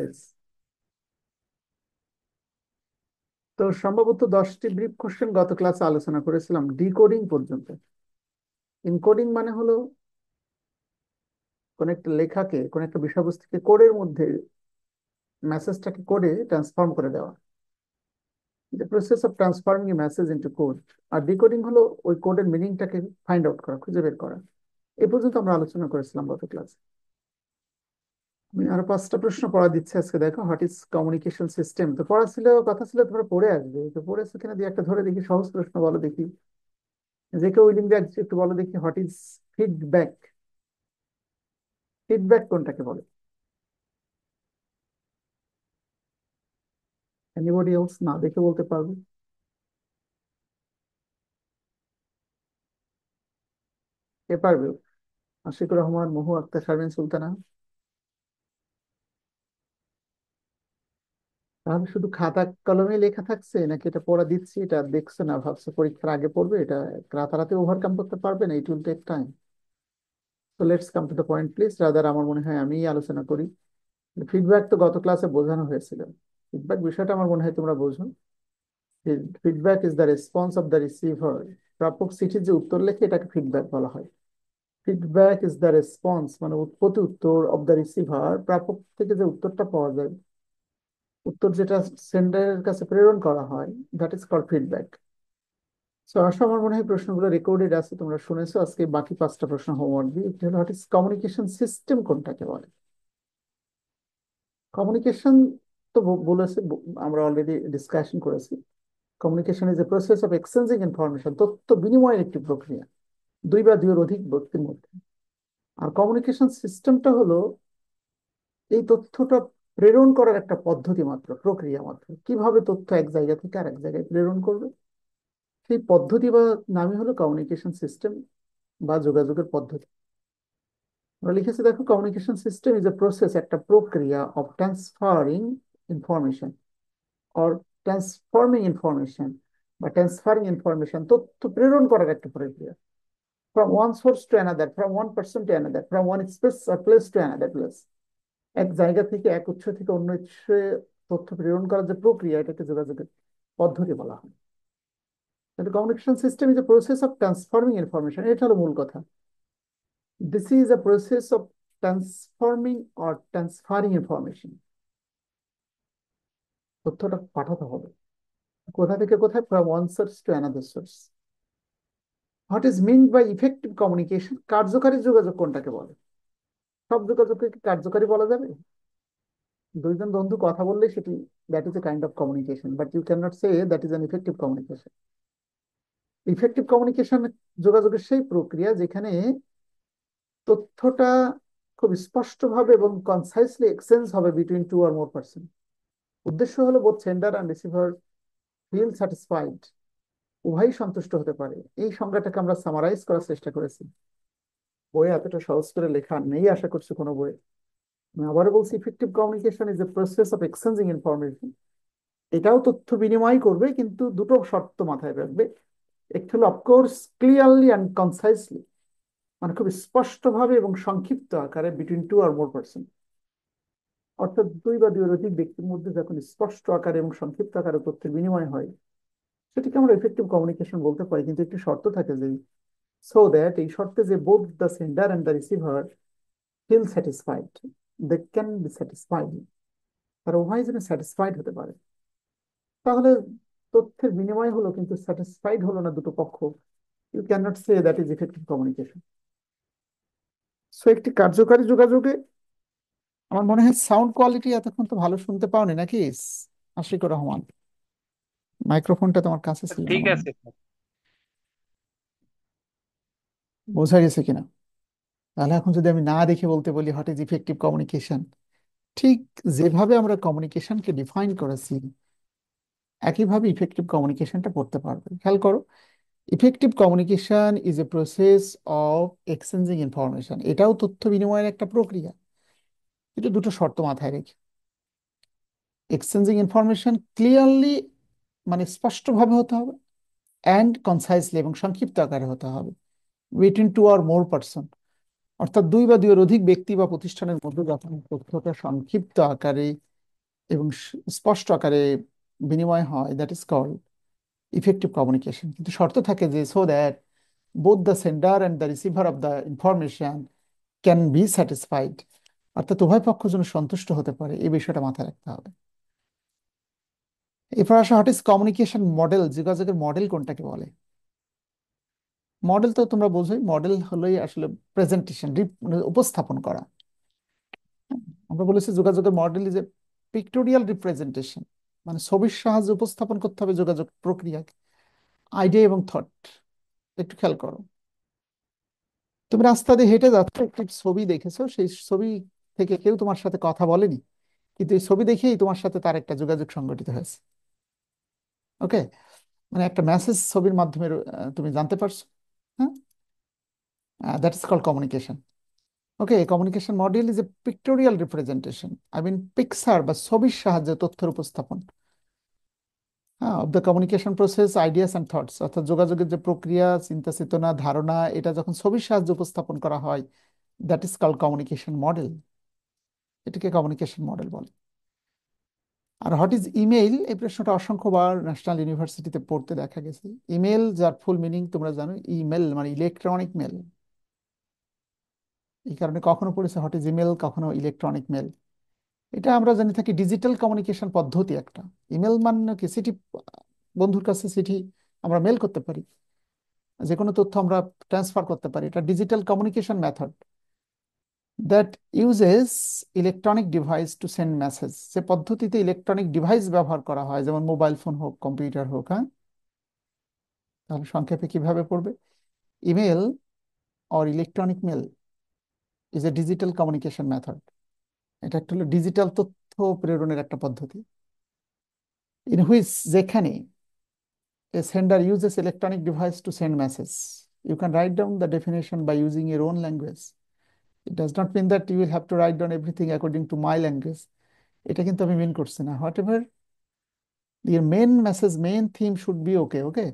Yes. তো সম্ভবত 10টি ব্রিফ কোশ্চেন গত ক্লাসে আলোচনা করেছিলাম ডিকোডিং পর্যন্ত। ইনকোডিং মানে হলো কোন একটা লেখাকে, কোন একটা বিষয়বস্তুকে কোডের মধ্যে মেসেজটাকে কোডে ট্রান্সফর্ম করে দেওয়া, the process of transforming a message into code. আর ডিকোডিং হলো ওই কোডের মিনিংটাকে ফাইন্ড আউট করা, খুঁজে বের করা। এ পর্যন্ত আমরা আলোচনা করেছিলাম গত ক্লাসে। আমি আরো 5টা প্রশ্ন পড়া দিচ্ছি আজকে। দেখো, হোয়াট ইজ কমিউনিকেশন সিস্টেম? তো পড়া ছিল, কথা ছিল তোমরা পড়ে আসবে, তো পড়েছো কিনা দিয়ে একটা ধরে দেখি। সহজ প্রশ্ন বলো দেখি, যে কেউ উইলিং ব্যাক একটু বলো দেখি, হোয়াট ইজ ফিডব্যাক? ফিডব্যাক কোনটাকে বলে? এনিবডি এলস না দেখে বলতে পারবে? কে পারবে? আশিকুর রহমান, মহু আক্তার, শারমিন সুলতানা। তাহলে শুধু খাতা কলমে লেখা থাকছে, নাকি এটা পড়া দিচ্ছি এটা দেখছো না, ভাবছো পরীক্ষার আগে পড়বে, এটা রাতারাতি ওভারকাম করতে পারবে না? It will take time. তো let's come to the point please. Rather আমার মনে হয় আমি আলোচনা করি। ফিডব্যাক তো গত ক্লাসে বোঝানো হয়েছিল। ফিডব্যাক বিষয়টা আমার মনে হয় তোমরা বোঝো। Feedback is the response of the receiver. প্রাপক চিঠির যে উত্তর লেখে এটাকে ফিডব্যাক বলা হয়। ফিডব্যাক ইজ দ্য রেসপন্স মানে উৎপত্তি উত্তর অফ দ্য রিসিভার, প্রাপক থেকে যে উত্তরটা পাওয়া যায়, উত্তর যেটা সেন্ডারের কাছে প্রেরণ করা হয়, that is called feedback. So আসো, আমার মনে হয় প্রশ্নগুলো রেকর্ডেড আছে, তোমরা শুনেছো। আজকে বাকি 5টা প্রশ্ন হোমওয়ার্ক দিই। একটি হলো, হোয়াট ইজ কমিউনিকেশন সিস্টেম কোনটাকে বলে? কমিউনিকেশন তো বলেছে, আমরা অলরেডি ডিসকাশন করেছি। Communication is a process of exchanging information, তথ্য বিনিময়ের একটি প্রক্রিয়া দুই বা দুইয়ের অধিক ব্যক্তির মধ্যে। আর কমিউনিকেশন সিস্টেমটা হলো এই তথ্যটা প্রেরণ করার একটা পদ্ধতি মাত্র, প্রক্রিয়া মাত্র। কিভাবে তথ্য এক জায়গা থেকে আরেক জায়গায় প্রেরণ করবে, সেই পদ্ধতি বা নামই হলো কমিউনিকেশন সিস্টেম বা যোগাযোগের পদ্ধতি। আমরা লিখেছি, দেখো, communication system is a process, একটা প্রক্রিয়া of transferring information or transforming information বা ট্রান্সফারিং ইনফরমেশন, তথ্য প্রেরণ করার একটা প্রক্রিয়া। From one source to another, from one person to another, from one space or place to another place. এক জায়গা থেকে, এক উৎস থেকে অন্য উৎসে তথ্য প্রেরণ করার যে প্রক্রিয়া, এটাকে যোগাযোগের পদ্ধতি বলা হয়। কিন্তু communication system is a process of transforming information, এটা হলো মূল কথা। This is a process of transforming or transferring information. তথ্যটা পাঠাতে হবে কোথা থেকে কোথায়, from one source to another source. What is mean by effective communication? কার্যকারী যোগাযোগ কোনটাকে বলে? সব যোগাযোগকে কি কার্যকারী বলা যাবে? দুইজন বন্ধু কথা বললে সেটি, that is a kind of communication, but you can not say that is an effective communication. Effective communication যোগাযোগের সেই প্রক্রিয়া যেখানে তথ্যটা খুব স্পষ্টভাবে এবং কনসাইসলি এক্সচেঞ্জ হবে between two or more person. উদ্দেশ্য হলো both sender and receiver feel satisfied, উভয়ই সন্তুষ্ট হতে পারে। এই সংজ্ঞাটাকে আমরা সামারাইজ করার চেষ্টা করেছি। বইয়ে এতটা সহজ করে লেখা নেই আশা করছি কোনো বইয়ে। আমি আবারও বলছি, effective communication is a process of exchanging information. এটাও তথ্য বিনিময় করবে, কিন্তু দুটো শর্ত মাথায় রাখবে। একটি হলো অফকোর্স ক্লিয়ারলি অ্যান্ড কনসাইসলি, মানে খুব স্পষ্টভাবে এবং সংক্ষিপ্ত আকারে, between two or more person. অর্থাৎ দুই বা দুইয়ের অধিক ব্যক্তির মধ্যে যখন স্পষ্ট আকারে এবং সংক্ষিপ্ত আকারে তথ্যের বিনিময় হয়, সেটাকে আমরা এফেক্টিভ কমিউনিকেশন বলতে পারি। কিন্তু একটি শর্ত থাকে যে, সো দ্যাট, এই শর্তে যে both the sender and the receiver feel satisfied, they can be satisfied, তারা উভয় যেন স্যাটিসফাইড হতে পারে। তাহলে তথ্যের বিনিময় হলো কিন্তু স্যাটিসফাইড হলো না দুটো পক্ষ, you can not say that is effective communication. So একটি কার্যকারী যোগাযোগে, আমার মনে হয় সাউন্ড কোয়ালিটি এতক্ষণ তো ভালো শুনতে পাওনি নাকি? আশিকুর রহমান, মাইক্রোফোনটা তোমার কাছে ছিল না ঠিক মনে হয়। আছে। বোঝা গেছে কিনা? তাহলে এখন যদি আমি না দেখে বলতে বলি, হোয়াট ইজ ইফেক্টিভ কমিউনিকেশন, ঠিক যেভাবে আমরা কমিউনিকেশনকে ডিফাইন করেছি, একইভাবে ইফেক্টিভ কমিউনিকেশনটা পড়তে পারবে। খেয়াল করো, effective communication is a process of exchanging information, এটাও তথ্য বিনিময়ের একটা প্রক্রিয়া, কিন্তু দুটো শর্ত মাথায় রেখে। এক্সচেঞ্জিং ইনফরমেশন ক্লিয়ারলি, মানে স্পষ্টভাবে হতে হবে, অ্যান্ড কনসাইসলি এবং সংক্ষিপ্ত আকারে হতে হবে, between two or more person. অর্থাৎ দুই বা দুইয়ের অধিক ব্যক্তি বা প্রতিষ্ঠানের মধ্যে যখন তথ্যটা সংক্ষিপ্ত আকারে এবং স্পষ্ট আকারে বিনিময় হয়, that is called effective communication. কিন্তু শর্ত থাকে যে so that both the sender and the receiver of the information can be satisfied, অর্থাৎ উভয় পক্ষ যেন সন্তুষ্ট হতে পারে, এই বিষয়টা মাথায় রাখতে হবে। এরপর আসা, হোয়াট ইজ কমিউনিকেশন মডেল, যোগাযোগের মডেল কোনটাকে বলে? মডেল তো তোমরা বোঝোই, মডেল হলোই আসলে প্রেজেন্টেশন, উপস্থাপন করা। আমরা বলেছি যোগাযোগের model is a pictorial representation, মানে ছবির সাহায্যে উপস্থাপন করতে হবে যোগাযোগ প্রক্রিয়াকে, আইডিয়া এবং থট। একটু খেয়াল করো, তুমি রাস্তা দিয়ে হেঁটে যাচ্ছ, একটি ছবি দেখেছো, সেই ছবি থেকে কেউ তোমার সাথে কথা বলেনি, কিন্তু এই ছবি দেখেই তোমার সাথে তার একটা যোগাযোগ সংগঠিত হয়েছে। ওকে, মানে একটা মেসেজ ছবির মাধ্যমে তুমি জানতে পারছো। হ্যাঁ, that is called communication. Okay, communication model is a pictorial representation, I mean picture বা ছবির সাহায্যে তথ্যের উপস্থাপন, হ্যাঁ, of the communication process, ideas and thoughts, অর্থাৎ যোগাযোগের যে প্রক্রিয়া, চিন্তা চেতনা, ধারণা, এটা যখন ছবির সাহায্যে উপস্থাপন করা হয়, that is called communication model. এটাকে কমিউনিকেশন মডেল বলে। আর হোয়াট ইজ ইমেইল, এই প্রশ্নটা অসংখ্যবার ন্যাশনাল ইউনিভার্সিটিতে পড়তে দেখা গেছে। ইমেল, যার ফুল মিনিং তোমরা জানো, ইমেল মানে ইলেকট্রনিক মেল। এই কারণে কখনো পড়েছে হোয়াট ইজ ইমেল, কখনো ইলেকট্রনিক মেল। এটা আমরা জানি থাকি ডিজিটাল কমিউনিকেশন পদ্ধতি একটা। ইমেল মানে কি, চিঠি, বন্ধুর কাছে চিঠি আমরা মেল করতে পারি, যে কোনো তথ্য আমরা ট্রান্সফার করতে পারি, এটা digital communication method that uses electronic device to send message. যে পদ্ধতিতে ইলেকট্রনিক ডিভাইস ব্যবহার করা হয়, যেমন মোবাইল ফোন হোক, কম্পিউটার হোক। হ্যাঁ, তাহলে সংক্ষেপে কিভাবে পড়বে? Email or electronic mail is a digital communication method. এটা একটা হলো ডিজিটাল তথ্য প্রেরণের একটা পদ্ধতি, ইন হুইচ, যেখানে a sender uses electronic device to send message. You can write down the definition by using your own language. It does not mean that you will have to write down everything according to my language. এটা কিন্তু আমি mean করছি না। Whatever your main message, main theme should be okay, okay?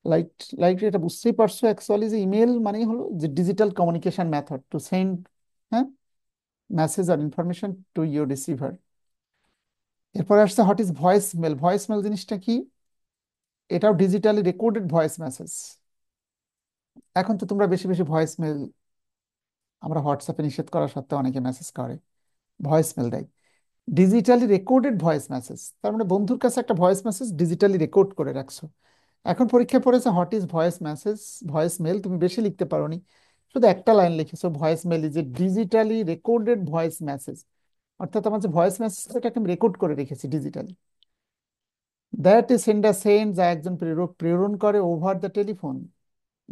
Like like এটা বুঝতেই পারছো, actually যে email মানেই হলো যে digital communication method to send, হ্যাঁ, মেসেজ আর ইনফরমেশন টু ইউর রিসিভার। এরপরে আসছে what is voice mail. Voice mail জিনিসটা কি? এটাও ডিজিটালি রেকর্ডেড ভয়েস মেসেজ। এখন তো তোমরা বেশি বেশি ভয়েস মেল, আমরা হোয়াটসঅ্যাপে নিষেধ করা সত্ত্বেও অনেকে মেসেজ করে, ভয়েস মেল দেয়। ডিজিটালি রেকর্ডেড ভয়েস মেসেজ, তার মানে বন্ধুর কাছে একটা ভয়েস মেসেজ ডিজিটালি রেকর্ড করে রাখছো। এখন পরীক্ষায় পড়েছে what is voice message, voice mail, তুমি বেশি লিখতে পারোনি, শুধু একটা লাইন লিখেছো, voice mail is a digitally recorded voice message. অর্থাৎ আমার যে ভয়েস মেসেজটাকে আমি রেকর্ড করে রেখেছি digitally, that is sender send, যা একজন প্রেরক প্রেরণ করে ওভার দ্য টেলিফোন,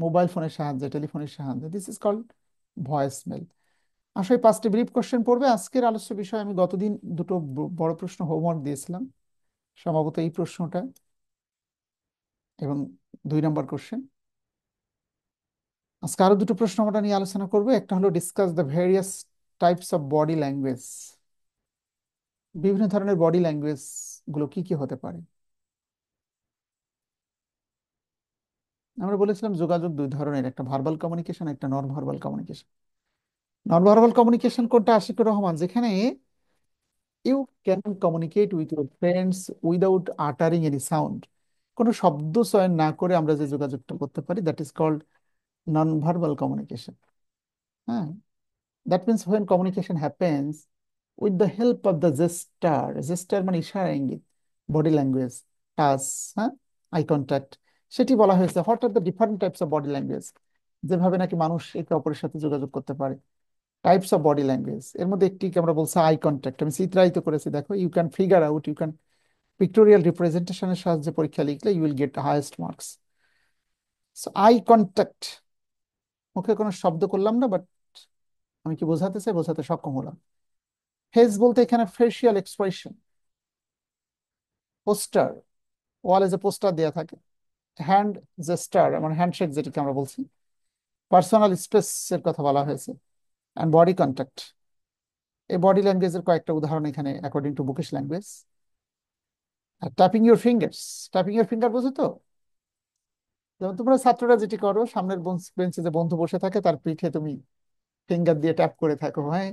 মোবাইল ফোনের সাহায্যে, টেলিফোনের সাহায্যে, this is called voice mail. আসলে 5টি ব্রিফ কোশ্চেন পড়বে আজকের আলোচ্য বিষয়। আমি গতদিন দুটো বড় প্রশ্ন হোমওয়ার্ক দিয়েছিলাম, সম্ভবত এই প্রশ্নটা এবং 2 নম্বর কোশ্চেন। আজকে আরো দুটো প্রশ্ন আমরা নিয়ে আলোচনা করবো। একটা হলো discuss the various types of body language, বিভিন্ন ধরনের বডি ল্যাঙ্গুয়েজ গুলো কি কি হতে পারে। আমরা বলেছিলাম যোগাযোগ 2 ধরনের, একটা ভার্বাল কমিউনিকেশন, একটা non verbal communication. Non verbal communication কোনটা? আশিকুর রহমান, যেখানে you can communicate with your friends without uttering any sound, কোনো শব্দ চয়ন না করে আমরা যে যোগাযোগটা করতে পারি, that is called non verbal communication. হ্যাঁ, that means when communication happens with the help of the gesture. Gesture মানে ইশারা ইঙ্গিত, বডি ল্যাঙ্গুয়েজ, টাচ, হ্যাঁ, আই কন্ট্যাক্ট। সেটি বলা হয়েছে what are the different types of body language, যেভাবে নাকি মানুষ একে অপরের সাথে যোগাযোগ করতে পারে। টাইপস অফ বডি ল্যাঙ্গুয়েজ, এর মধ্যে একটি আমরা বলছি আই কন্ট্যাক্ট। আমি চিত্রায়িত করেছি, দেখো, you can figure out, you can pictorial রিপ্রেজেন্টেশনের সাহায্যে পরীক্ষা লিখলে you will get highest marks. So eye contact, মুখে কোনো শব্দ করলাম না, বাট আমি কি বোঝাতে চাই, বোঝাতে সক্ষম হলাম। ফেস বলতে এখানে ফেসিয়াল এক্সপ্রেশন। পোস্টার, ওয়ালে যে পোস্টার দেওয়া থাকে। হ্যান্ড জেস্টার, মানে হ্যান্ডশেক যেটাকে আমরা বলছি। পার্সোনাল স্পেস এর কথা বলা হয়েছে। অ্যান্ড বডি কন্ট্যাক্ট, এই বডি ল্যাঙ্গুয়েজের কয়েকটা উদাহরণ এখানে অ্যাকর্ডিং টু বুকিশ ল্যাঙ্গুয়েজ। আর tapping your fingers, tapping your finger বোঝো তো? যেমন তোমরা ছাত্ররা যেটি করো, সামনের বেঞ্চে যে বন্ধু বসে থাকে তার পিঠে তুমি ফিঙ্গার দিয়ে ট্যাপ করে থাকো, হ্যাঁ,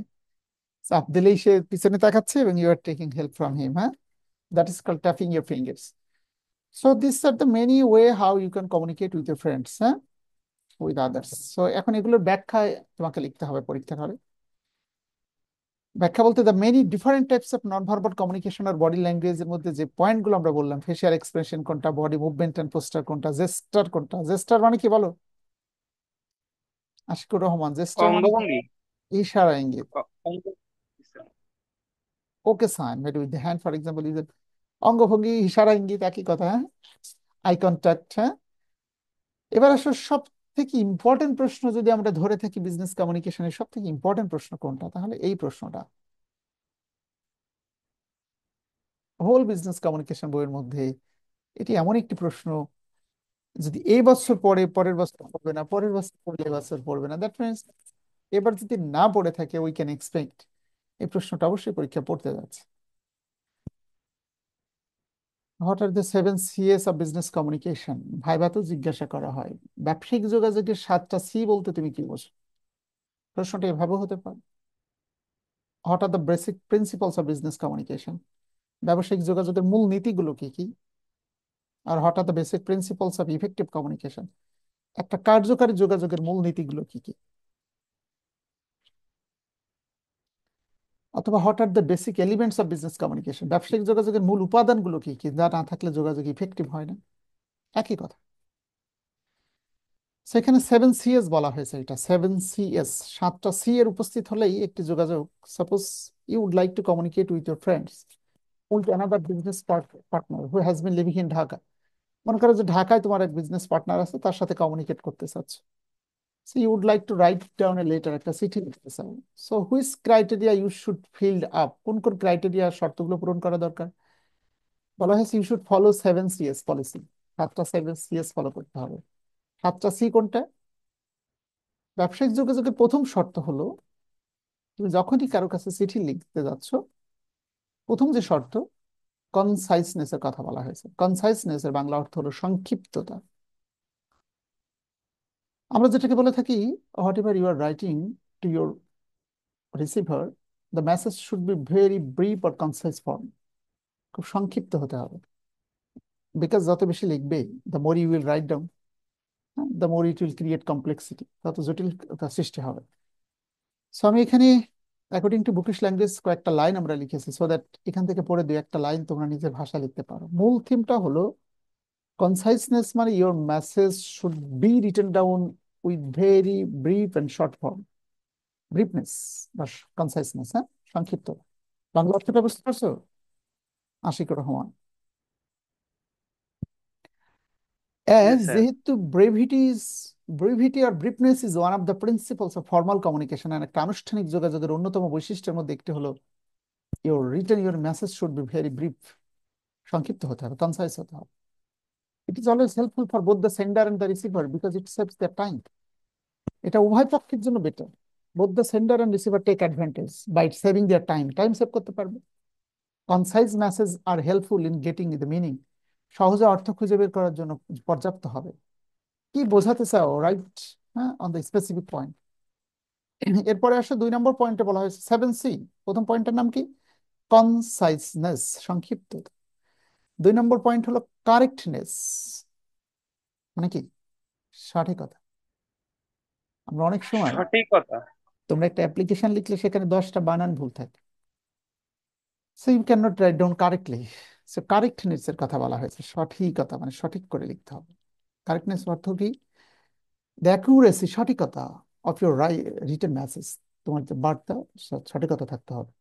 চাপ দিলেই সে পিছনে তাকাচ্ছে এবং you are taking help from him, হ্যাঁ? That is called tapping your fingers. So this are the many way how you can communicate with your friends, হ্যাঁ, উইথ আদার্স। সো এখন এগুলোর ব্যাখ্যায় তোমাকে লিখতে হবে পরীক্ষার হলে। ব্যাখ্যা বলতে the many different types of non verbal communication আর বডি ল্যাঙ্গুয়েজের মধ্যে যে পয়েন্টগুলো আমরা বললাম, ফেসিয়াল এক্সপ্রেশন কোনটা, বডি মুভমেন্ট অ্যান্ড পোস্টার কোনটা, জেস্টার কোনটা। জেস্টার মানে কি বলো? আশিকুর রহমান, জেস্টার মানে কি? অঙ্গভঙ্গি। ইশারা ইঙ্গিত। অঙ্গ। Okay sign made with the hand for example is অঙ্গভঙ্গি, ইশারা ইঙ্গিত একই কথা, হ্যাঁ? আই কন্ট্যাক্ট, হ্যাঁ। এবার আসলে সব থেকে ইম্পর্টেন্ট প্রশ্ন যদি আমরা ধরে থাকি বিজনেস কমিউনিকেশনের সব থেকে ইম্পর্টেন্ট প্রশ্ন কোনটা, তাহলে এই প্রশ্নটা হোল বিজনেস কমিউনিকেশন বইয়ের মধ্যে। এটি এমন একটি প্রশ্ন, যদি এই বছর পড়ে পরের বছর পড়বে না, পরের বছর পড়লে এই বছর পড়বে না, দ্যাট মিনস এবার যদি না পড়ে থাকে উই ক্যান এক্সপেক্ট এই প্রশ্নটা অবশ্যই পরীক্ষা পড়তে যাচ্ছে। What are the 7 Cs of business communication, ভাইভাতেও জিজ্ঞাসা করা হয়। ব্যবসায়িক যোগাযোগের 7টা C বলতে তুমি কি বোঝো? প্রশ্নটা এভাবে হতে পারে। What are the basic principles of business communication, ব্যবসায়িক যোগাযোগের মূল নীতিগুলো কি কি? আর what are the basic principles of effective communication, একটা কার্যকারী যোগাযোগের মূল নীতিগুলো কি কি? অথবা what are the basic elements of business communication, ব্যবসায়িক যোগাযোগের মূল উপাদানগুলো কি কি, যা না থাকলে যোগাযোগ ইফেক্টিভ হয় না। একই কথা। সেখানে 7 Cs বলা হয়েছে, এটা 7 Cs, 7টা C এর উপস্থিত হলেই একটি যোগাযোগ। Suppose you would like to communicate with your friends with another business partner who has been living in Dhaka. মনে করো যে ঢাকায় তোমার এক বিজনেস পার্টনার আছে, তার সাথে কমিউনিকেট করতে চাচ্ছ। So you would like to write down a letter, একটা চিঠি লিখতে চাও। So which criteria you should filled up, কোন কোন ক্রাইটেরিয়া শর্তগুলো পূরণ করা দরকার? বলা হয়েছে you should follow 7 Cs policy, 7টা 7 Cs ফলো করতে হবে। 7টা C কোনটা? ব্যবসায়িক যোগাযোগের প্রথম শর্ত হলো তুমি যখনই কারো কাছে চিঠি লিখতে যাচ্ছ, প্রথম যে শর্ত, কনসাইসনেস এর কথা বলা হয়েছে। কনসাইসনেস এর বাংলা অর্থ হলো সংক্ষিপ্ততা। আমরা যেটাকে বলে থাকি, whatever you are writing to your receiver, the message should be very brief or concise form, খুব সংক্ষিপ্ত হতে হবে। বিকজ যত বেশি লিখবে, the more you will write down, the more it will create complexity, তত জটিলতা সৃষ্টি হবে। সো আমি এখানে অ্যাকর্ডিং টু বুকিশ ল্যাঙ্গুয়েজ কয়েকটা লাইন আমরা লিখেছি, সো দ্যাট এখান থেকে পড়ে দুই একটা লাইন তোমরা নিজের ভাষা লিখতে পারো। মূল থিমটা হলো কনসাইসনেস, মানে your message should be written down with very brief and short form. Briefness বা কনসাইসনেস, হ্যাঁ, সংক্ষিপ্ত। বাংলা অর্থটা বুঝতে পারছো আশিকুর রহমান? Yes sir. যেহেতু ব্রেভিটি আর briefness is one of the principles of formal communication, একটা আনুষ্ঠানিক যোগাযোগের অন্যতম বৈশিষ্ট্যের মধ্যে একটি হলো your message should be very brief, সংক্ষিপ্ত হতে হবে, কনসাইজ হতে হবে। It is always helpful for both the sender and the receiver because it saves the time. এটা উভয় পক্ষের জন্য better. Both the sender and receiver take advantage by saving their time, time save করতে পারবে। Concise message are helpful in getting the meaning, সহজে অর্থ খুঁজে বের করার জন্য পর্যাপ্ত হবে। কি বোঝাতে চাও, রাইট? হ্যাঁ, অন দ্য স্পেসিফিক পয়েন্ট। এরপরে আসে 2 নম্বর পয়েন্টে বলা হয়েছে 7C। প্রথম পয়েন্টের নাম কি? কনসাইসনেস, সংক্ষিপ্ত। 2 নম্বর পয়েন্ট হলো কারেক্টনেস, মানে কি? সঠিকতা। আমরা অনেক সময়, সঠিকতা। তোমরা একটা অ্যাপ্লিকেশন লিখলে সেখানে 10টা বানান ভুল থাকে, so you can not write down correctly. So correctness এর কথা বলা হয়েছে, সঠিকতা মানে সঠিক করে লিখতে হবে। কারেক্টনেস অর্থ কি? দ্য অ্যাকুরেসি, সঠিকতা অফ ইউর রিটেন মেসেজ, তোমার যে বার্তা, সঠিকতা থাকতে হবে।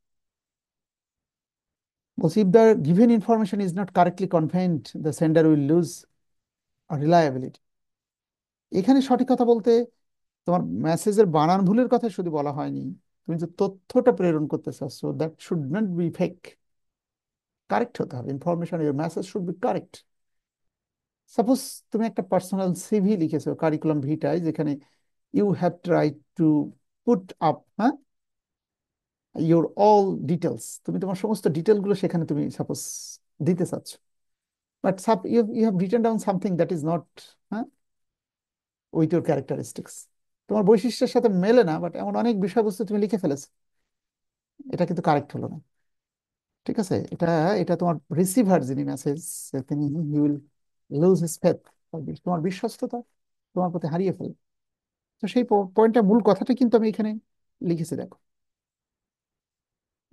বলছি if the given information is not correctly convent the sender will lose reliability. এখানে সঠিকতা বলতে তোমার মেসেজের বানান ভুলের কথা শুধু বলা হয়নি, তুমি যে তথ্যটা প্রেরণ করতে চাচ্ছ that should not be fake, correct হতে হবে। Information, your message should be correct. Suppose তুমি একটা পার্সোনাল সিভি লিখেছো কারিকুলাম ভিটায়, যেখানে you have try to put up, হ্যাঁ, ইউর অল ডিটেলস, তুমি তোমার সমস্ত ডিটেলগুলো সেখানে তুমি সাপোজ দিতে চাচ্ছ, but you have written down something that is not, হ্যাঁ, উইথ ইউর ক্যারেক্টারিস্টিক্স, তোমার বৈশিষ্ট্যের সাথে মেলে না, বাট এমন অনেক বিষয়বস্তু তুমি লিখে ফেলেছো। এটা কিন্তু কারেক্ট হলো না। ঠিক আছে, এটা এটা তোমার রিসিভার যিনি মেসেজ, তিনি he will lose his faith, তোমার বিশ্বস্ততা তোমার প্রতি হারিয়ে ফেলবে। তো সেই পয়েন্টটা, মূল কথাটা কিন্তু আমি এখানে লিখেছি, দেখো।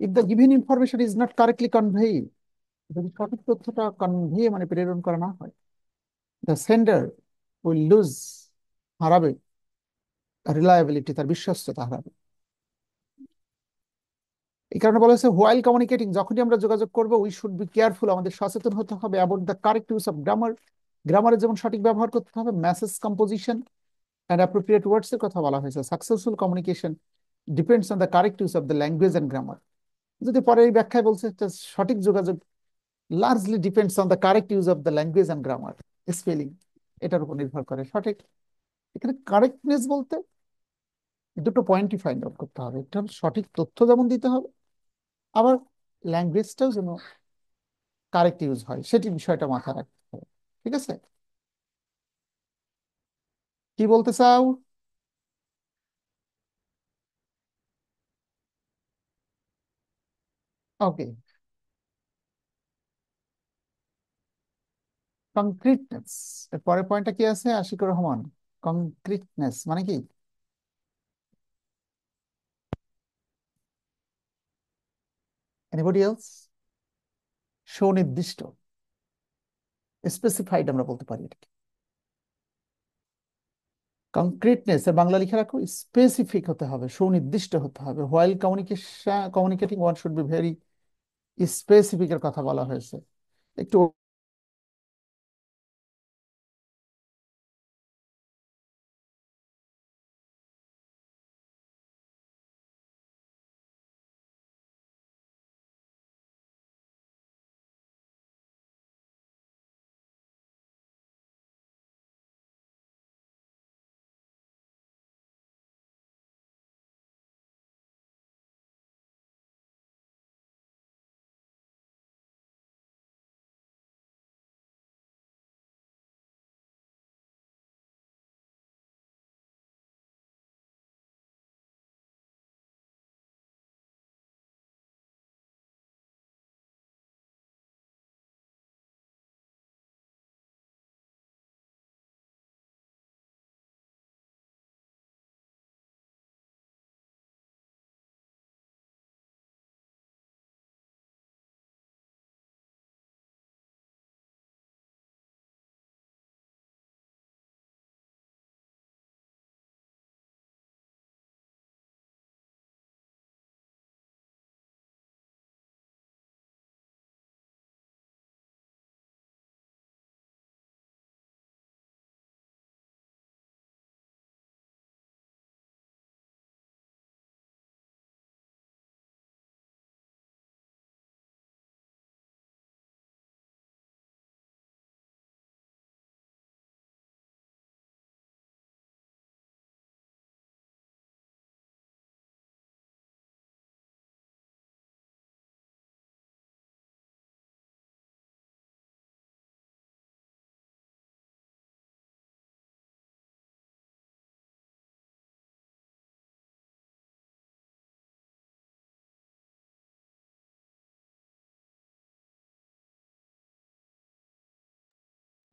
If the given information is not correctly convey, যদি সঠিক তথ্যটা কনভে মানে প্রেরণ করা না হয়, দ্য সেন্ডার উইল লুজ, হারাবে রিলায়েবিলিটি, তার বিশ্বস্ততা হারাবে। এই কারণে বলা হয়েছে হোয়াইল কমিউনিকেটিং, যখনই আমরা যোগাযোগ করবো উই শুড বি কেয়ারফুল, আমাদের সচেতন হতে হবে about the correct use of grammar, গ্রামারের যেমন সঠিক ব্যবহার করতে হবে, message composition and appropriate words এর কথা বলা হয়েছে। Successful communication depends on the correct use of the language and grammar. যদি পরে এই ব্যাখ্যায় বলছে যে সঠিক যোগাযোগ largely depends on the correct use of the language and grammar, spelling, এটার উপর নির্ভর করে সঠিক। এখানে কারেক্টনেস বলতে দুটো পয়েন্টই ফাইন্ড আউট করতে হবে, এটা হলো সঠিক তথ্য যেমন দিতে হবে, আবার ল্যাঙ্গুয়েজটাও যেন কারেক্ট ইউজ হয়, সেটি বিষয়টা মাথায় রাখতে হবে। ঠিক আছে, কি বলতে চাও? ওকে, কংক্রিটনেস, এর পরের পয়েন্টটা কি আছে আশিকুর রহমান? কংক্রিটনেস মানে কি? Anybody else? সুনির্দিষ্ট, স্পেসিফাইড আমরা বলতে পারি এটাকে। কংক্রিটনেস এর বাংলা লিখে রাখো, স্পেসিফিক হতে হবে, সুনির্দিষ্ট হতে হবে। While communicating one should be very specific এর কথা বলা হয়েছে। একটু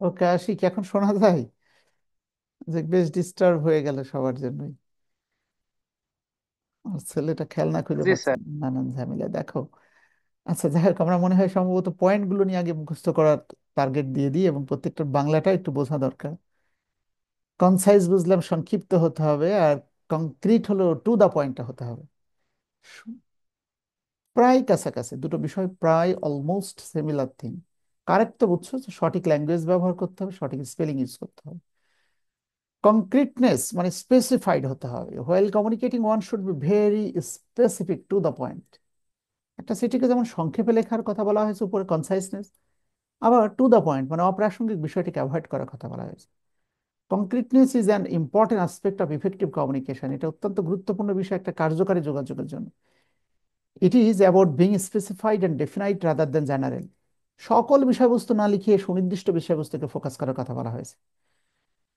ওকে আসি, কি এখন শোনা যায়? যে বেশ ডিস্টার্ব হয়ে গেল সবার জন্যই, আর ছেলেটা খেলনা খুঁজে জি পাচ্ছে স্যার। না, নানান ঝামেলা, দেখো। আচ্ছা যাই হোক, আমরা মনে হয় সম্ভবত পয়েন্টগুলো নিয়ে আগে মুখস্থ করার টার্গেট দিয়ে দিই, এবং প্রত্যেকটার বাংলাটা একটু বোঝা দরকার। কনসাইজ বুঝলাম সংক্ষিপ্ত হতে হবে, আর কংক্রিট হলো টু দা পয়েন্টটা হতে হবে। প্রায় কাছাকাছি দুটো বিষয়, প্রায় অলমোস্ট সিমিলার থিং। কারেক্ট তো বুঝছো যে সঠিক ল্যাঙ্গুয়েজ ব্যবহার করতে হবে, সঠিক স্পেলিং ইউজ করতে হবে। কংক্রিটনেস মানে স্পেসিফাইড হতে হবে। While communicating one should be very specific to the point. একটা চিঠিকে যেমন সংক্ষেপে লেখার কথা বলা হয়েছে উপরে কনসাইসনেস, আবার টু দ্য পয়েন্ট মানে অপ্রাসঙ্গিক বিষয়টিকে অ্যাভয়েড করার কথা বলা হয়েছে। Concreteness is an important aspect of effective communication, এটা অত্যন্ত গুরুত্বপূর্ণ বিষয় একটা কার্যকারী যোগাযোগের জন্য। It is about being specified and definite rather than general. সকল বিষয়বস্তু না লিখে সুনির্দিষ্ট বিষয়বস্তুকে ফোকাস করার কথা বলা হয়েছে।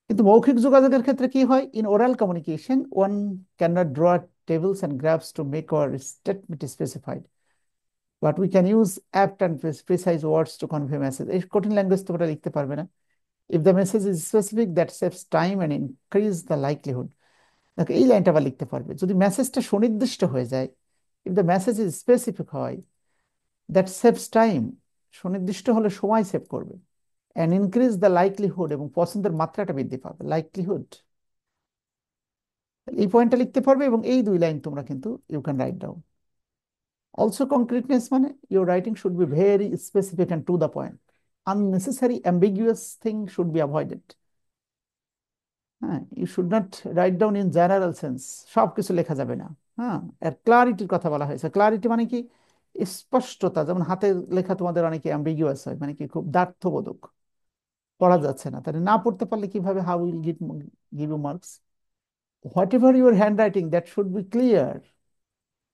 কিন্তু মৌখিক যোগাযোগের ক্ষেত্রে কি হয়, in oral communication one can not draw tables and graphs to make our statement specified. But we can use apt and precise words to convey message. এই কঠিন ল্যাঙ্গুয়েজ তোমরা লিখতে পারবে না। If the message is specific, that saves time and increase the likelihood. দেখো এই লাইনটা আবার লিখতে পারবে যদি মেসেজটা সুনির্দিষ্ট হয়ে যায়। If the message is specific হয়, that saves time, সুনির্দিষ্ট হলে সময় সেভ করবে, and increase the likelihood, এবং পছন্দের মাত্রাটা বৃদ্ধি পাবে, লাইকলিহুড। এই পয়েন্টটা লিখতে পারবে এবং এই দুই লাইন তোমরা কিন্তু you can write down. Also concreteness মানে your writing should be very specific and to the point. Unnecessary ambiguous thing should be avoided. হ্যাঁ, you should not write down in general sense, সব কিছু লেখা যাবে না। হ্যাঁ, আর ক্লারিটির কথা বলা হয়েছে। ক্লারিটি মানে কি? স্পষ্টতা। যেমন হাতে লেখা তোমাদের অনেকে অ্যাম্বিগুয়াস হয়, মানে কি খুব দ্ব্যর্থবোধক, পড়া যাচ্ছে না। তাহলে না পড়তে পারলে কিভাবে, how will give you marks? Whatever your handwriting that should be clear.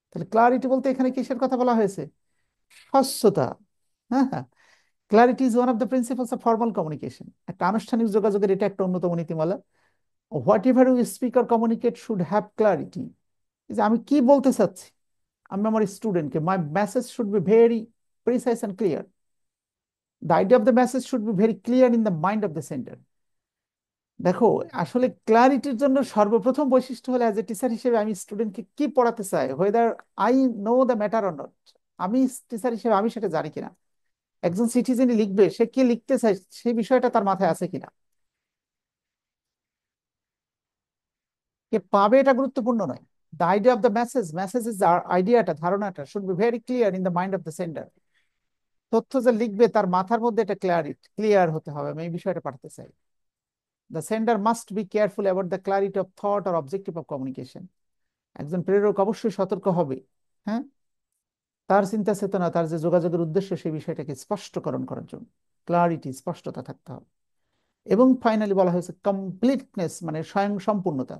তাহলে ক্লারিটি বলতে এখানে কিসের কথা বলা হয়েছে? স্বচ্ছতা। হ্যাঁ হ্যাঁ, clarity is one of the principles of formal communication. একটা আনুষ্ঠানিক যোগাযোগের এটা একটা অন্যতম নীতিমালা। Whatever you speak or communicate should have clarity. যে আমি কি বলতে চাচ্ছি, আমি আমার স্টুডেন্টকে, my message should be very precise and clear. The idea of the message should be very clear in the mind of the sender. দেখো, আসলে ক্লারিটির জন্য সর্বপ্রথম বৈশিষ্ট্য হলো, অ্যাজ এ টিচার হিসেবে আমি স্টুডেন্টকে কি পড়াতে চাই, whether I know the matter or not, আমি টিচার হিসেবে আমি সেটা জানি কিনা। একজন সিটিজেন লিখবে, সে কি লিখতে চায় সেই বিষয়টা তার মাথায় আছে কিনা। কে পাবে এটা গুরুত্বপূর্ণ নয়। The idea of the message, message is আইডিয়াটা, ধারণাটা should be very clear in the mind of the sender. তথ্য যে লিখবে তার মাথার মধ্যে এটা ক্লিয়ার হতে হবে, আমি এই বিষয়টা পাঠাতে চাই। The sender must be careful about the clarity of thought or objective of communication. একজন প্রেরক অবশ্যই সতর্ক হবে, হ্যাঁ, তার চিন্তা চেতনা, তার যে যোগাযোগের উদ্দেশ্য সেই বিষয়টাকে স্পষ্টকরণ করার জন্য ক্লারিটি, স্পষ্টতা থাকতে হবে। এবং ফাইনালি বলা হয়েছে কমপ্লিটনেস, মানে স্বয়ং সম্পূর্ণতা।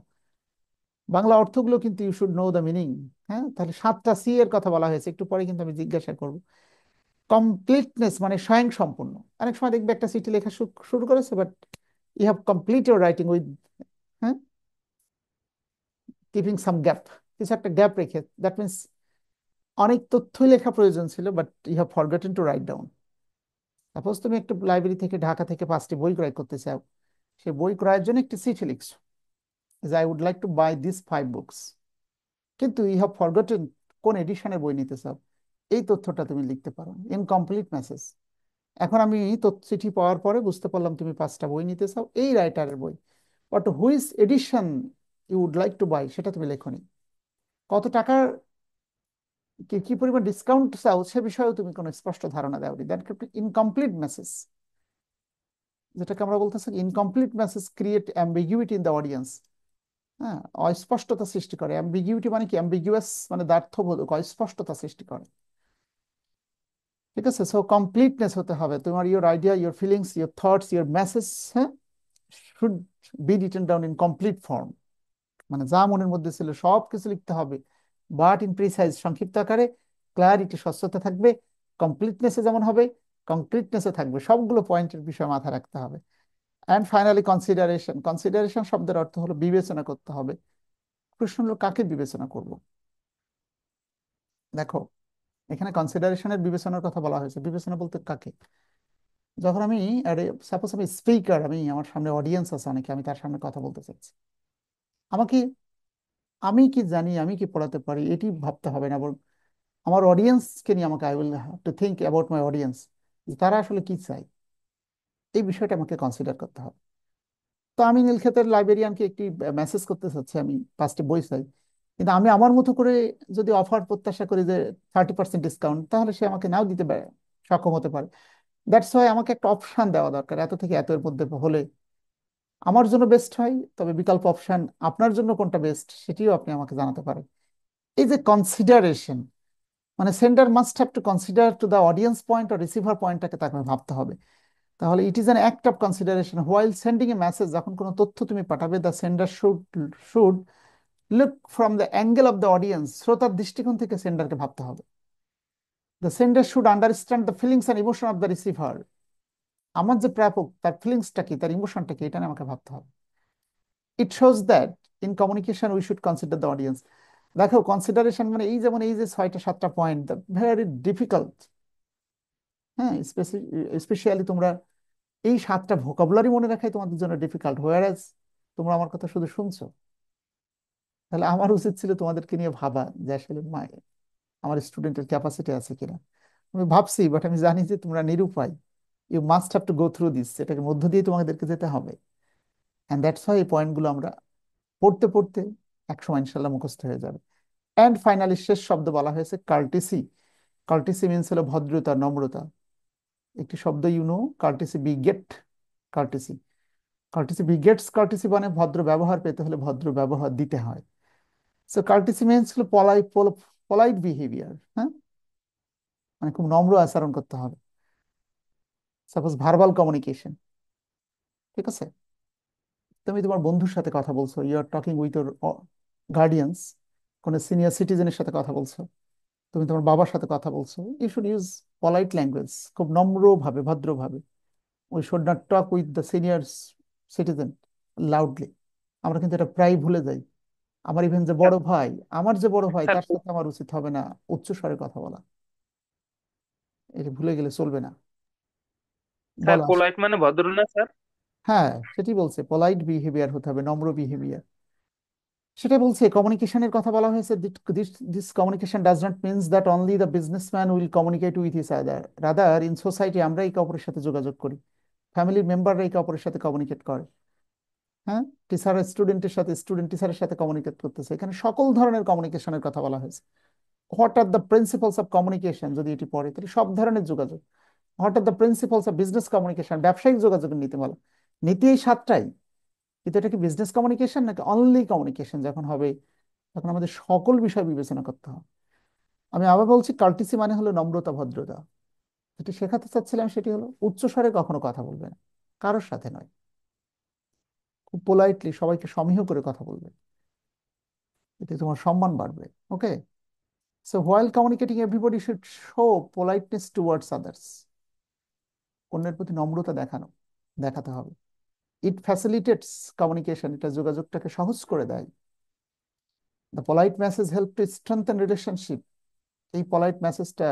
বাংলা অর্থগুলো কিন্তু you should know the meaning. হ্যাঁ, তাহলে 7টা সি এর কথা বলা হয়েছে, একটু পরে কিন্তু আমি জিজ্ঞাসা করব। কমপ্লিটনেস মানে স্বয়ং সম্পূর্ণ। অনেক সময় দেখবে একটা চিঠি লেখা শুরু করেছে, but you have complete your writing with, হ্যাঁ, কিপিং সাম গ্যাপ, কিছু একটা গ্যাপ রেখে। দ্যাট মিনস অনেক তথ্যই লেখা প্রয়োজন ছিল, but you have forgotten to write down. Suppose তুমি একটু লাইব্রেরি থেকে, ঢাকা থেকে 5টি বই ক্রয় করতে চাও, সেই বই ক্রয়ের জন্য একটি চিঠি লিখছো যে I would like to buy this 5 books, কিন্তু ইউ হ্যাভ ফরগটেন কোন এডিশনের বই নিতে চাও। এই তথ্যটা তুমি লিখতে পারো, ইনকমপ্লিট মেসেজ। এখন আমি চিঠি পাওয়ার পরে বুঝতে পারলাম তুমি 5টা বই নিতে চাও, এই রাইটারের বই, but which edition you would like to buy সেটা তুমি লেখনি। কত টাকার, কি কি পরিমাণ ডিসকাউন্ট চাও সে বিষয়েও তুমি কোনো স্পষ্ট ধারণা দাওনি। দ্যাট ইনকমপ্লিট মেসেজ, যেটাকে আমরা বলতেছি incomplete message create ambiguity in the audience. হ্যাঁ, অস্পষ্টতা সৃষ্টি করে। অ্যাম্বিগুইটি মানে কি? অ্যাম্বিগুয়াস মানে দ্ব্যর্থবোধক, অস্পষ্টতা সৃষ্টি করে। ঠিক আছে, সো কমপ্লিটনেস হতে হবে তোমার। Your idea, your feelings, your thoughts, your message, হ্যাঁ, should be written down in complete form. মানে যা মনের মধ্যে ছিল সব কিছু লিখতে হবে, বাট ইন প্রিসাইজ, সংক্ষিপ্ত আকারে। ক্লারিটি, স্বচ্ছতা থাকবে। কমপ্লিটনেসে যেমন হবে, কংক্রিটনেসে থাকবে। সবগুলো পয়েন্টের বিষয় মাথায় রাখতে হবে। And finally consideration. কনসিডারেশন শব্দের অর্থ হলো বিবেচনা করতে হবে। প্রশ্ন হলো কাকে বিবেচনা করব। দেখো, এখানে কনসিডারেশনের বিবেচনার কথা বলা হয়েছে। বিবেচনা বলতে কাকে? যখন আমি, আরে সাপোজ আমি স্পিকার, আমি আমার সামনে অডিয়েন্স আছে অনেকে, আমি তার সামনে কথা বলতে চাচ্ছি, আমাকে, আমি কি জানি, আমি কি পড়াতে পারি এটি ভাবতে হবে না, বরং আমার অডিয়েন্সকে নিয়ে আমাকে, I will have to think about my audience, তারা আসলে কি চায়, এই বিষয়টা আমাকে কনসিডার করতে হবে। তো আমি নীলক্ষেতের লাইব্রেরিয়ানকে একটি মেসেজ করতে চাচ্ছি, আমি 5টি বই চাই, কিন্তু আমি আমার মতো করে যদি অফার প্রত্যাশা করি যে 30% ডিসকাউন্ট, তাহলে সে আমাকে নাও দিতে সক্ষম হতে পারে। দ্যাটস ওয়াই আমাকে একটা অপশন দেওয়া দরকার, এত থেকে এত এর মধ্যে হলে আমার জন্য বেস্ট হয়, তবে বিকল্প অপশন আপনার জন্য কোনটা বেস্ট সেটিও আপনি আমাকে জানাতে পারেন। এই যে কনসিডারেশন, মানে sender must have to consider to the audience point আর রিসিভার পয়েন্টটাকে তাকে ভাবতে হবে। তাহলে it is an act of consideration while sending a message. যখন কোনো তথ্য তুমি পাঠাবে, the sender should look from the angle of the audience. শ্রোতার দৃষ্টিকোণ থেকে সেন্ডারকে ভাবতে হবে। The sender should understand the feelings and emotion of the receiver. আমার যে প্রাপক, তার ফিলিংসটা কি, তার ইমোশনটা কি, এটা নিয়ে আমাকে ভাবতে হবে। It shows that in communication we should consider the audience. দেখো কনসিডারেশন মানে এই যেমন এই যে 6টা 7টা পয়েন্ট, ভেরি ডিফিকাল্ট। হ্যাঁ, স্পেশালি তোমরা এই 7টা ভোকাবুলারি মনে রাখাই তোমাদের জন্য ডিফিকাল্ট, হোয়ারাজ তোমরা আমার কথা শুধু শুনছো। তাহলে আমার উচিত ছিল তোমাদেরকে নিয়ে ভাবা যে আসলে আমার স্টুডেন্টের ক্যাপাসিটি আছে কিনা। আমি ভাবছি, বাট আমি জানি যে তোমরা নিরুপায়। You must have to go through this, এটাকে মধ্য দিয়ে তোমাদেরকে যেতে হবে। অ্যান্ড দ্যাটস ওয়াই এই পয়েন্টগুলো আমরা পড়তে পড়তে একসময় ইনশাল্লাহ মুখস্থ হয়ে যাবে। অ্যান্ড ফাইনালি শেষ শব্দ বলা হয়েছে কার্টিসি। কার্টিসি মিনস হলো ভদ্রতা, নম্রতা। একটি শব্দ ইউনো, কার্টিসি বিগেট কার্টিসি। কার্টিসি বিগেটস কার্টিসি, মানে ভদ্র ব্যবহার পেতে হলে ভদ্র ব্যবহার দিতে হয়। সো কার্টিসি মিনস হলো পলাইট বিহেভিয়ার। হ্যাঁ, মানে খুব নম্র আচরণ করতে হবে। সাপোজ ভার্বাল কমিউনিকেশন, ঠিক আছে? তুমি তোমার বন্ধুর সাথে কথা বলছো, you are talking with your guardians, কোনো সিনিয়র সিটিজেনের সাথে কথা বলছো, তুমি তোমার বাবার সাথে কথা বলছো, you should use polite language, খুব নম্রভাবে ভদ্রভাবে। We should not talk with the senior citizen loudly. আমরা কিন্তু এটা প্রায় ভুলে যাই। আমার ইভেন যে স্যার, বড় ভাই, আমার যে বড় ভাই, স্যার তার সাথে আমার উচিত হবে না উচ্চ স্বরে কথা বলা। এটা ভুলে গেলে চলবে না। স্যার বলো পোলাইট মানে ভদ্র না স্যার? হ্যাঁ, সেটি বলছে পলাইট বিহেভিয়ার হতে হবে, নম্র বিহেভিয়ার। সেটা বলছে কমিউনিকেশনের কথা বলা হয়েছে। This communication does not means that only the businessman will communicate with each other, rather in society আমরা একে অপরের সাথে যোগাযোগ করি, ফ্যামিলির মেম্বাররা একে অপরের সাথে কমিউনিকেট করে। হ্যাঁ, টিচার স্টুডেন্টের সাথে, স্টুডেন্ট টিচারের সাথে কমিউনিকেট করতেছে। এখানে সকল ধরনের কমিউনিকেশনের কথা বলা হয়েছে। What are the principles of communication, যদি এটি পড়ে তাহলে সব ধরনের যোগাযোগ। What are the principles of business communication, ব্যবসায়িক যোগাযোগের নীতিমালা। নীতি এই 7টাই, কিন্তু এটা কি বিজনেস কমিউনিকেশন নাকি অনলি কমিউনিকেশন যখন হবে, তখন আমাদের সকল বিষয় বিবেচনা করতে হবে। আমি আবার বলছি, কার্টিসি মানে হলো নম্রতা, ভদ্রতা। যেটি শেখাতে চাচ্ছিলাম সেটি হলো উচ্চস্বরে কখনো কথা বলবে না, কারোর সাথে নয়। খুব পোলাইটলি সবাইকে সমীহ করে কথা বলবে, এতে তোমার সম্মান বাড়বে। Okay? So while communicating everybody should show politeness towards others. অন্যের প্রতি নম্রতা দেখাতে হবে। ইট ফ্যাসিলিটেটস কমিউনিকেশন, এটা যোগাযোগটাকে সহজ করে দেয়। The polite message help to strengthen relationship, এই পোলাইট মেসেজটা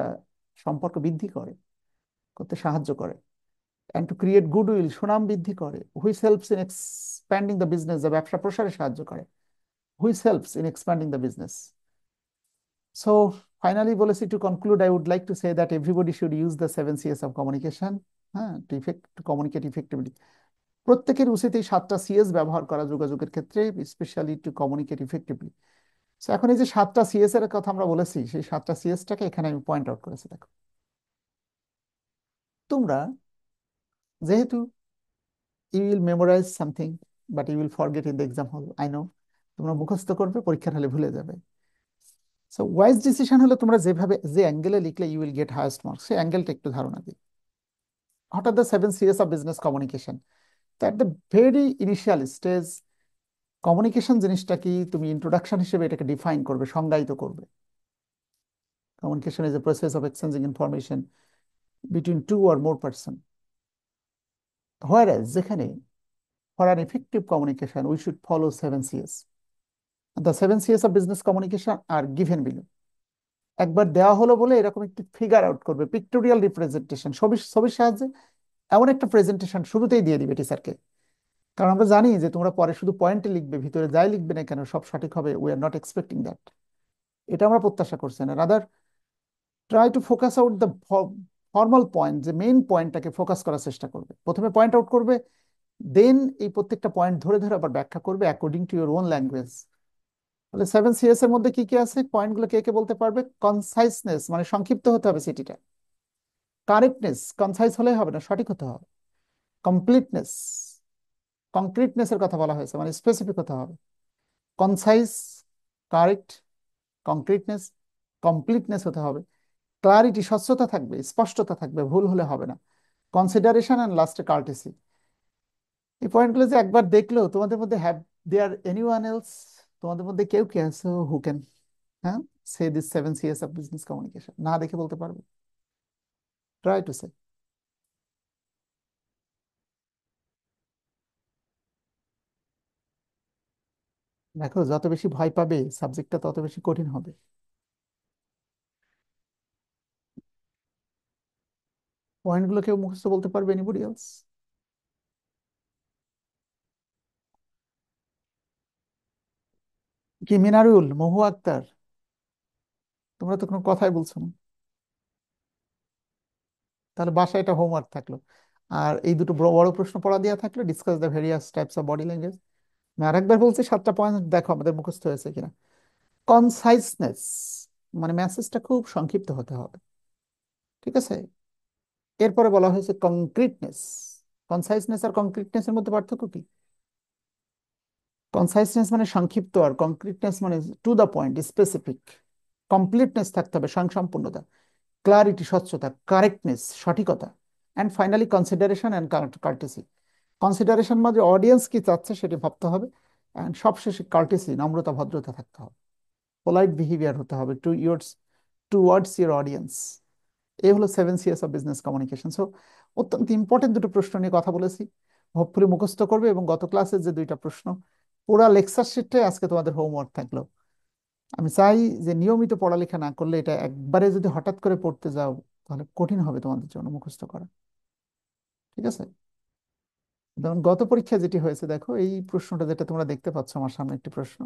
সম্পর্ক বৃদ্ধি করতে সাহায্য করে। অ্যান্ড টু ক্রিয়েট গুডউইল, সুনাম বৃদ্ধি করে। Which helps in expanding the business, যা ব্যবসা প্রসারে সাহায্য করে। Which helps in expanding the business. So finally বলেছি, to conclude I would like to say that everybody should use the 7 Cs of communication. হ্যাঁ, টু কমিউনিকেট ইফেক্টিভলি। প্রত্যেকের উচিত এই 7টা CS ব্যবহার করা যোগাযোগের ক্ষেত্রে, স্পেশালি টু কমিউনিকেট ইফেক্টিভলি। এখন এই যে 7টা CS এর কথা আমরা বলেছি, সেই 7টা CSটাকে এখানে আমি পয়েন্ট আউট করেছি। দেখো, তোমরা যেহেতু you will memorise something but you will forget in the exam hall, I know. তোমরা মুখস্থ করবে, পরীক্ষার হলে ভুলে যাবে। সো ওয়াইজ ডিসিশন হলো তোমরা যেভাবে যে অ্যাঙ্গেলে লিখলে you will get highest marks, সেই অ্যাঙ্গেলটা একটু ধারণা দিই। হঠাৎ the 7 Cs of business communication. তো at the very initial stage, communication জিনিসটা কি তুমি ইন্ট্রোডাকশন হিসেবে এটাকে ডিফাইন করবে, সংজ্ঞায়িত করবে। Communication is a process of exchanging information between two or more person. Where যেখানে for an effective communication we should follow 7 Cs। The 7 Cs of business communication are given below. একবার দেওয়া হলো বলে এরকম একটি ফিগার আউট করবে, pictorial representation, ছবির ছবির সাহায্যে এমন একটা প্রেজেন্টেশন শুরুতেই দিয়ে দিবে টিচারকে। কারণ আমরা জানি যে তোমরা পরে শুধু পয়েন্টে লিখবে, ভিতরে যাই লিখবে না কেন সব সঠিক হবে। We are not expecting that, এটা আমরা প্রত্যাশা করছি না। Rather try to focus out the formal point, যে মেইন পয়েন্টটাকে ফোকাস করার চেষ্টা করবে, প্রথমে পয়েন্ট আউট করবে, দেন এই প্রত্যেকটা পয়েন্ট ধরে ধরে আবার ব্যাখ্যা করবে according to your own language. তাহলে 7 CS এর মধ্যে কি কি আছে, পয়েন্টগুলো কে কে বলতে পারবে? কনসাইসনেস, মানে সংক্ষিপ্ত হতে হবে সিটিটা। কারেক্টনেস, কনসাইজ হলেই হবে না, সঠিক হতে হবে। কমপ্লিটনেস, কংক্রিটনেসের কথা বলা হয়েছে, মানে স্পেসিফিক হতে হবে। কনসাইজ, কারেক্ট, কংক্রিটনেস, কমপ্লিটনেস হতে হবে। ক্লারিটি, স্বচ্ছতা থাকবে, স্পষ্টতা থাকবে, ভুল হলে হবে না। কনসিডারেশন অ্যান্ড লাস্টে কার্টেসি। এই পয়েন্টগুলো যে একবার দেখলেও তোমাদের মধ্যে হ্যাভ দেয়ার এনিওয়ান এলস, তোমাদের মধ্যে কেউ কে আছে হু ক্যান, হ্যাঁ, say this 7 CS of business communication, না দেখে বলতে পারবে? Try to say. দেখো, যত বেশি ভয় পাবে সাবজেক্টটা তত বেশি কঠিন হবে। পয়েন্টগুলো কেউ মুখস্থ বলতে পারবে? Anybody else? কি মিনারুল, মহুয়া আক্তার, তোমরা তো কোনো কথাই বলছো না। তাহলে বাসায় এটা হোমওয়ার্ক থাকলো। আর এই দুটো বড় বড় প্রশ্ন পড়া দেওয়া থাকলো, discuss the various types of body language. আমি আরেকবার বলছি, 7টা পয়েন্ট দেখো আমাদের মুখস্থ হয়েছে কিনা। কনসাইসনেস, মানে মেসেজটা খুব সংক্ষিপ্ত হতে হবে, ঠিক আছে। এরপরে বলা হয়েছে কংক্রিটনেস। কনসাইসনেস আর কংক্রিটনেস এর মধ্যে পার্থক্য কি? কনসাইসনেস মানে সংক্ষিপ্ত, আর কংক্রিটনেস মানে two the point, specific. Completeness থাকতে হবে, স্বয়ংসম্পূর্ণতা। ক্লারিটি, স্বচ্ছতা। কারেক্টনেস, সঠিকতা। And finally consideration and courtesy. Consideration মানে অডিয়েন্স কি চাচ্ছে সেটি ভাবতে হবে। অ্যান্ড সবশেষে কার্টেসি, নম্রতা ভদ্রতা থাকতে হবে। পোলাইট বিহেভিয়ার হতে হবে টুয়ার্ডস ইউর অডিয়েন্স। এই হলো 7 Cs of business communication. So অত্যন্ত ইম্পর্টেন্ট দুটো প্রশ্ন নিয়ে কথা বলেছি, হোপফুলি মুখস্থ করবে। এবং গত ক্লাসে যে দুইটা প্রশ্ন, পুরা লেকচার শিটটাই আজকে তোমাদের হোমওয়ার্ক থাকলো। আমি চাই যে নিয়মিত পড়ালেখা না করলে, এটা একবারে যদি হঠাৎ করে পড়তে যাও তাহলে কঠিন হবে তোমাদের জন্য মুখস্থ করা, ঠিক আছে। যেমন গত পরীক্ষায় যেটি হয়েছে দেখো, এই প্রশ্নটা যেটা তোমরা দেখতে পাচ্ছ আমার সামনে, একটি প্রশ্ন।